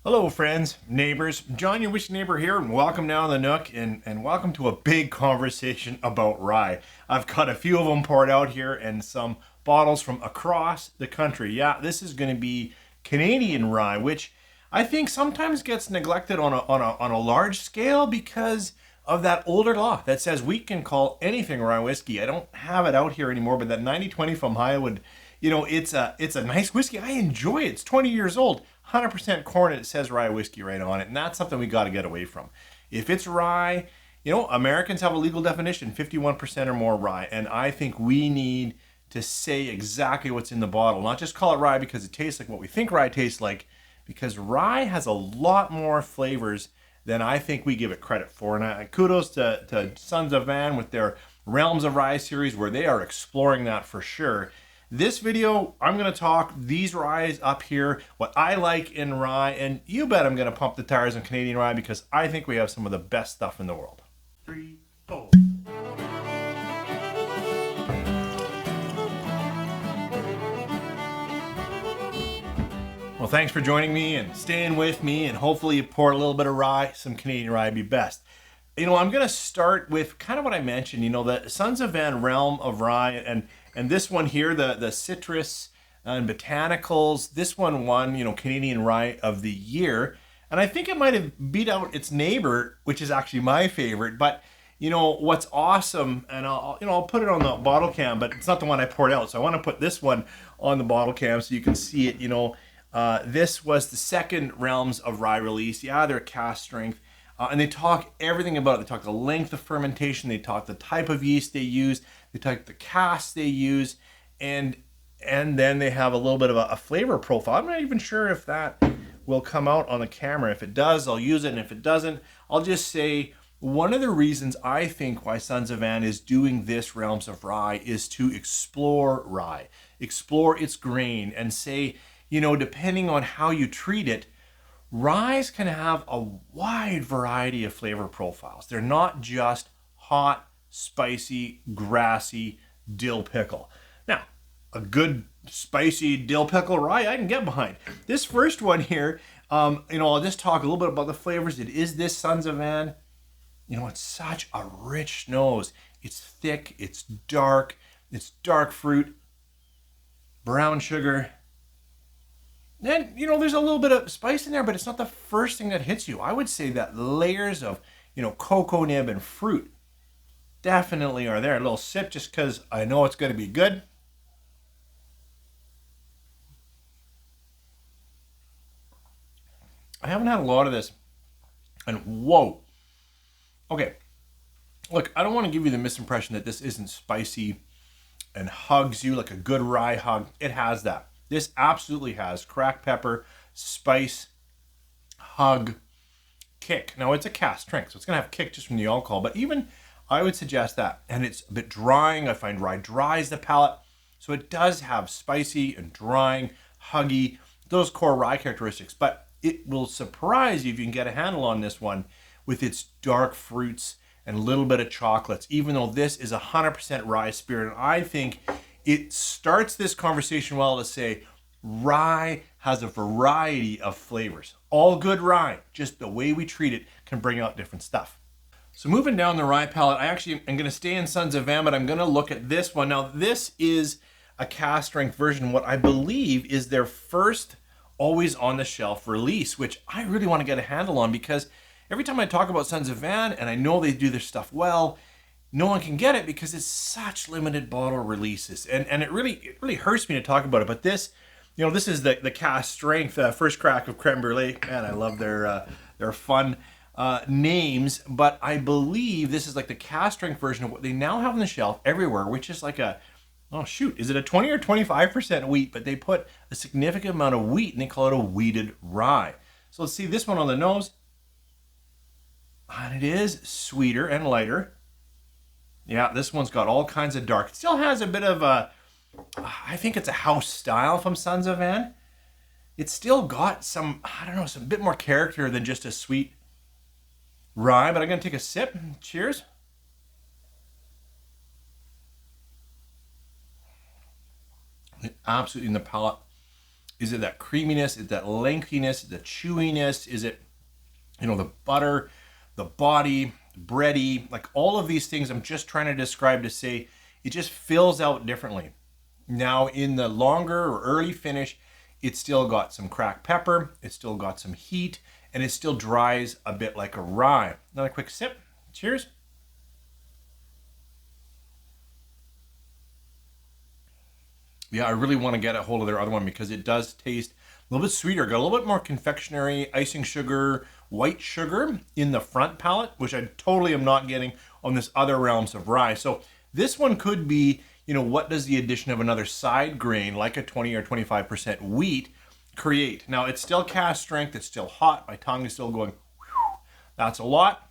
Hello friends, neighbors, John your Whiskey neighbor here, and welcome down the Nook, and welcome to a big conversation about rye. I've got a few of them poured out here and some bottles from across the country. Yeah, this is going to be Canadian rye, which I think sometimes gets neglected on a large scale because of that older law that says we can call anything rye whiskey. I don't have it out here anymore, but that 90/20 from Highwood, it's a nice whiskey. I enjoy it. It's 20 years old, 100% corn. It says rye whiskey right on it, and that's something we got to get away from. If it's rye, Americans have a legal definition: 51% or more rye, and I think we need to say exactly what's in the bottle, not just call it rye because it tastes like what we think rye tastes like, because rye has a lot more flavors than I think we give it credit for. And kudos to Sons of Van with their Realms of Rye series, where they are exploring that for sure. This video, I'm going to talk these ryes up here, what I like in rye, and you bet I'm going to pump the tires on Canadian rye because I think we have some of the best stuff in the world. 3, 4. Well, thanks for joining me and staying with me, and hopefully you pour a little bit of rye. Some Canadian rye would be best. I'm going to start with kind of what I mentioned, the Sons of Van Realm of Rye, and this one here, the citrus and botanicals, this one won, Canadian Rye of the Year. And I think it might have beat out its neighbor, which is actually my favorite. But, what's awesome, and I'll put it on the bottle can, but it's not the one I poured out. So I want to put this one on the bottle can so you can see it, this was the second Realms of Rye release. Yeah, they're cask strength. And they talk everything about it. They talk the length of fermentation. They talk the type of yeast they use. They talk the cask they use. And then they have a little bit of a flavor profile. I'm not even sure if that will come out on the camera. If it does, I'll use it. And if it doesn't, I'll just say one of the reasons I think why Sons of Van is doing this Realms of Rye is to explore rye, explore its grain, and say, depending on how you treat it, ryes can have a wide variety of flavor profiles. They're not just hot, spicy, grassy dill pickle. Now, a good spicy dill pickle rye I can get behind. This first one here, I'll just talk a little bit about the flavors. It is this Sons of Van. It's such a rich nose. It's thick, it's dark fruit, brown sugar. Then, there's a little bit of spice in there, but it's not the first thing that hits you. I would say that layers of, cocoa nib and fruit definitely are there. A little sip just because I know it's going to be good. I haven't had a lot of this. And whoa. Okay. Look, I don't want to give you the misimpression that this isn't spicy and hugs you like a good rye hug. It has that. This absolutely has cracked pepper, spice, hug, kick. Now, it's a cask strength, so it's going to have kick just from the alcohol, but even I would suggest that. And it's a bit drying. I find rye dries the palate, so it does have spicy and drying, huggy, those core rye characteristics, but it will surprise you if you can get a handle on this one with its dark fruits and a little bit of chocolates, even though this is 100% rye spirit. And I think it starts this conversation well to say rye has a variety of flavors. All good rye, just the way we treat it can bring out different stuff. So moving down the rye palette, I actually am going to stay in Sons of Van, but I'm going to look at this one. Now, this is a cask strength version, what I believe is their first always on the shelf release, which I really want to get a handle on, because every time I talk about Sons of Van, and I know they do their stuff well, no one can get it because it's such limited bottle releases, and it really hurts me to talk about it. But this, this is the cask strength first crack of creme brulee. Man, I love their fun names. But I believe this is like the cask strength version of what they now have on the shelf everywhere, which is like is it a 20 or 25% wheat? But they put a significant amount of wheat, and they call it a wheated rye. So let's see this one on the nose, and it is sweeter and lighter. Yeah, this one's got all kinds of dark. It still has a bit of I think it's a house style from Sons of Van. It's still got some bit more character than just a sweet rye, but I'm going to take a sip. Cheers. Absolutely in the palate Is it that creaminess? Is it that lengthiness? The chewiness? Is it, the butter, the body, bready, like all of these things I'm just trying to describe to say it just fills out differently. Now in the longer or early finish, it's still got some cracked pepper, it's still got some heat, and it still dries a bit like a rye. Another quick sip. Cheers. Yeah, I really want to get a hold of their other one because it does taste a little bit sweeter. Got a little bit more confectionery, icing sugar, white sugar in the front palate, which I totally am not getting on this other realms of rye. So this one could be, what does the addition of another side grain like a 20 or 25% wheat create? Now it's still cask strength, it's still hot, my tongue is still going, whew, that's a lot,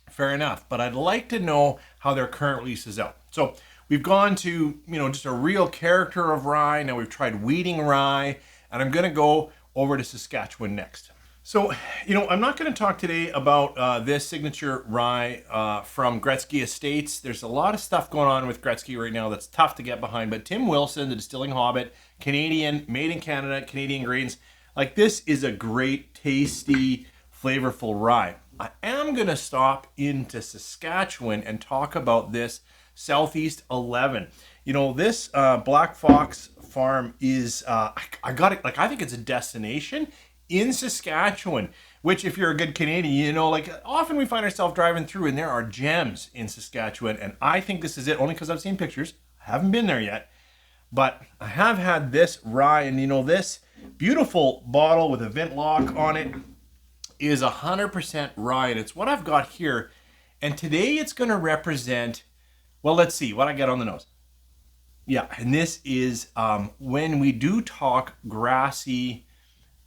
fair enough. But I'd like to know how their current release is out. So we've gone to, just a real character of rye. Now we've tried wheating rye, and I'm going to go over to Saskatchewan next. So, I'm not going to talk today about this signature rye from Gretzky Estates. There's a lot of stuff going on with Gretzky right now that's tough to get behind. But Tim Wilson, the distilling hobbit, Canadian, made in Canada, Canadian grains. Like, this is a great, tasty, flavorful rye. I am going to stop into Saskatchewan and talk about this Southeast 11. This Black Fox farm is, I got it, I think it's a destination in Saskatchewan, which if you're a good Canadian, often we find ourselves driving through and there are gems in Saskatchewan. And I think this is it only because I've seen pictures. I haven't been there yet, but I have had this rye, and this beautiful bottle with a vent lock on it is 100% rye. And it's what I've got here. And today it's going to represent, well, let's see what I got on the nose. Yeah, and this is when we do talk grassy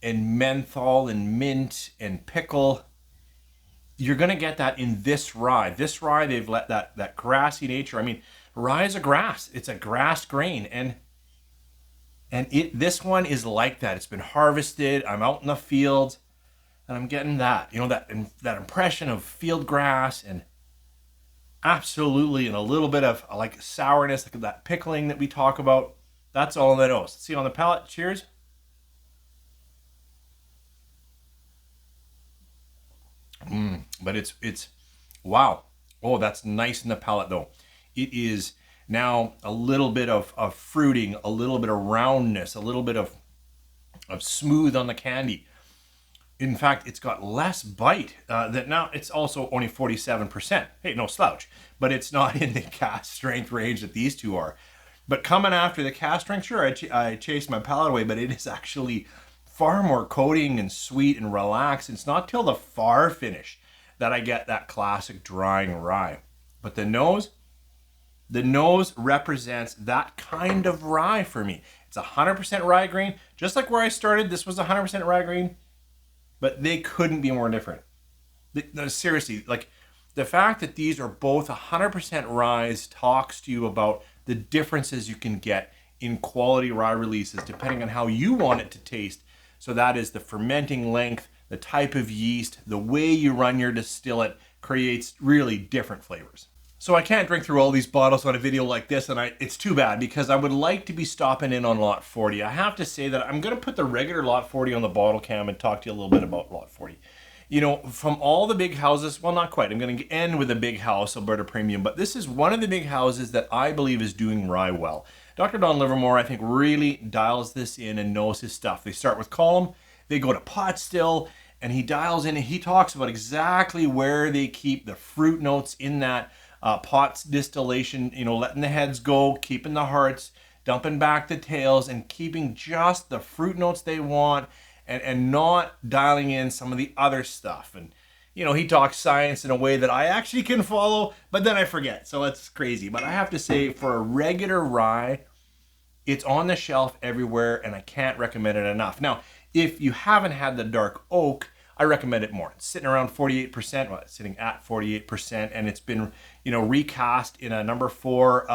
and menthol and mint and pickle, you're going to get that in this rye. This rye, they've let that grassy nature. I mean, rye is a grass. It's a grass grain, and this one is like that. It's been harvested. I'm out in the fields, and I'm getting that, that impression of field grass, and absolutely, and a little bit of like sourness, like that pickling that we talk about. That's all on the nose. See on the palate. Cheers. But it's wow. Oh, that's nice in the palate though. It is now a little bit of fruiting, a little bit of roundness, a little bit of smooth on the candy. In fact, it's got less bite. That now it's also only 47%. Hey, no slouch, but it's not in the cask strength range that these two are. But coming after the cask strength, sure, I chased my palate away, but it is actually far more coating and sweet and relaxed. It's not till the far finish that I get that classic drying rye. But the nose represents that kind of rye for me. It's 100% rye grain. Just like where I started, this was 100% rye grain, but they couldn't be more different. No, seriously, like the fact that these are both 100% rye talks to you about the differences you can get in quality rye releases depending on how you want it to taste. So that is the fermenting length, the type of yeast, the way you run your distillate creates really different flavors. So I can't drink through all these bottles on a video like this, and it's too bad because I would like to be stopping in on Lot 40. I have to say that I'm going to put the regular Lot 40 on the bottle cam and talk to you a little bit about Lot 40. From all the big houses, well, not quite. I'm going to end with a big house, Alberta Premium, but this is one of the big houses that I believe is doing rye well. Dr. Don Livermore, I think, really dials this in and knows his stuff. They start with column, they go to pot still, and he dials in and he talks about exactly where they keep the fruit notes in that pot distillation, letting the heads go, keeping the hearts, dumping back the tails, and keeping just the fruit notes they want, and not dialing in some of the other stuff. And he talks science in a way that I actually can follow, but then I forget. So it's crazy. But I have to say, for a regular rye, it's on the shelf everywhere, and I can't recommend it enough. Now, if you haven't had the dark oak, I recommend it more. It's sitting around 48%, well, it's sitting at 48%, and it's been, recast in a number 4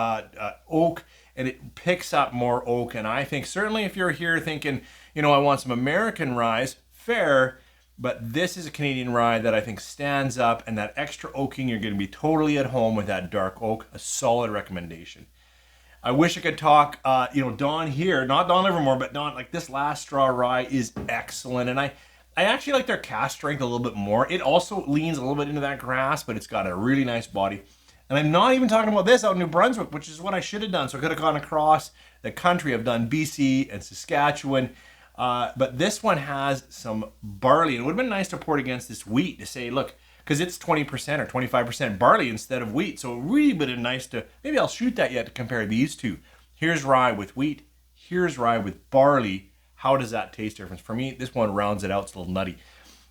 oak, and it picks up more oak. And I think certainly if you're here thinking, I want some American ryes, fair, but this is a Canadian rye that I think stands up, and that extra oaking, you're going to be totally at home with that dark oak, a solid recommendation. I wish I could talk, Don here, not Don Livermore, but Don, like this Last Straw Rye is excellent. And I actually like their cask strength a little bit more. It also leans a little bit into that grass, but it's got a really nice body. And I'm not even talking about this out in New Brunswick, which is what I should have done. So I could have gone across the country. I've done BC and Saskatchewan. But this one has some barley. And it would have been nice to pour it against this wheat to say, look, because it's 20% or 25% barley instead of wheat. So it really would have been nice to, maybe I'll shoot that yet to compare these two. Here's rye with wheat. Here's rye with barley. How does that taste difference? For me, this one rounds it out. It's a little nutty.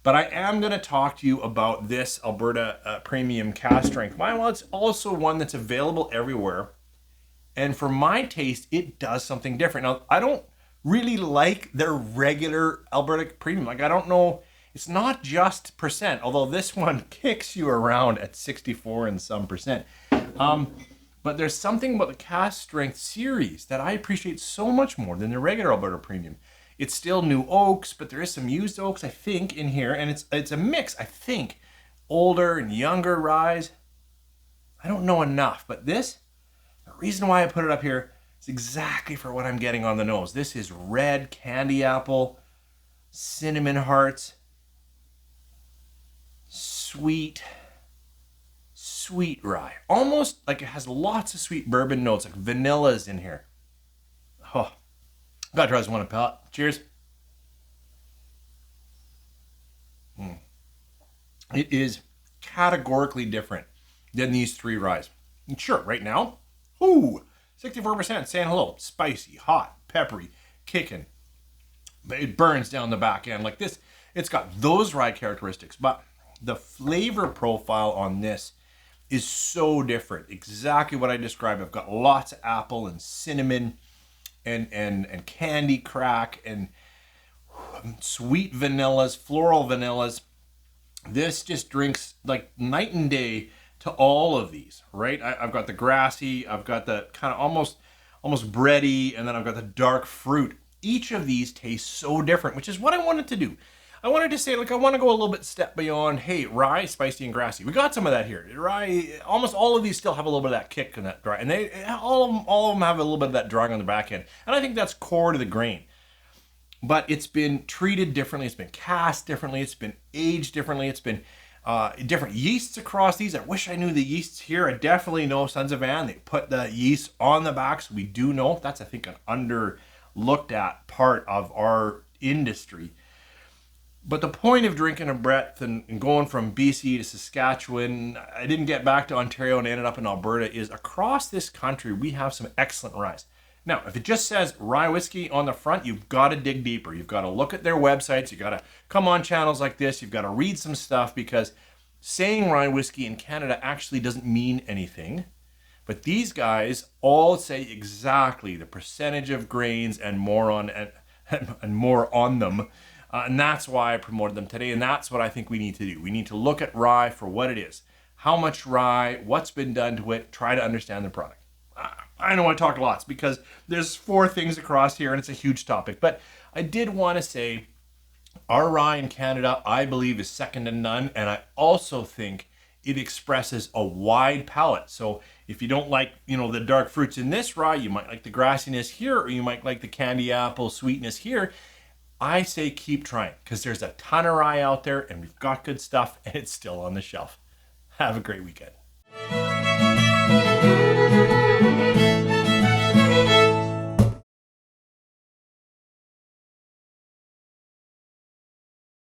But I am going to talk to you about this Alberta Premium Cask Strength. Well, it's also one that's available everywhere. And for my taste, it does something different. Now, I don't really like their regular Alberta Premium. Like, I don't know, it's not just percent, although this one kicks you around at 64 and some percent. But there's something about the Cask Strength series that I appreciate so much more than the regular Alberta Premium. It's still new oaks, but there is some used oaks, I think, in here. And it's a mix, I think, older and younger ryes. I don't know enough, but this, the reason why I put it up here is exactly for what I'm getting on the nose. This is red candy apple, cinnamon hearts, sweet rye. Almost like it has lots of sweet bourbon notes, like vanilla's in here. Oh, gotta try this one a palate. Cheers. It is categorically different than these three ryes. And sure, right now, 64% saying hello. Spicy, hot, peppery, kicking. It burns down the back end like this. It's got those rye characteristics, but the flavor profile on this is so different. Exactly what I described. I've got lots of apple and cinnamon and candy crack and sweet vanillas, floral vanillas. This just drinks like night and day to all of these, right? I've got the grassy, I've got the kind of almost bready, and then I've got the dark fruit. Each of these tastes so different, which is what I wanted to do. I wanted to say, like, I want to go a little bit step beyond, hey, rye, spicy, and grassy. We got some of that here. Rye, almost all of these still have a little bit of that kick in that dry, and all of them have a little bit of that drying on the back end. And I think that's core to the grain. But it's been treated differently. It's been cast differently. It's been aged differently. It's been different yeasts across these. I wish I knew the yeasts here. I definitely know Sons of Anne. They put the yeast on the back, so we do know. That's, I think, an underlooked at part of our industry. But the point of drinking a breadth and going from BC to Saskatchewan, I didn't get back to Ontario and ended up in Alberta, is across this country, we have some excellent ryes. Now, if it just says Rye Whisky on the front, you've got to dig deeper. You've got to look at their websites. You've got to come on channels like this. You've got to read some stuff, because saying Rye Whisky in Canada actually doesn't mean anything. But these guys all say exactly the percentage of grains and more on them. And that's why I promoted them today. And that's what I think we need to do. We need to look at rye for what it is. How much rye, what's been done to it, try to understand the product. I know I talked lots because there's 4 things across here and it's a huge topic. But I did want to say our rye in Canada, I believe, is second to none. And I also think it expresses a wide palate. So if you don't like, the dark fruits in this rye, you might like the grassiness here, or you might like the candy apple sweetness here. I say keep trying, because there's a ton of rye out there and we've got good stuff and it's still on the shelf. Have a great weekend.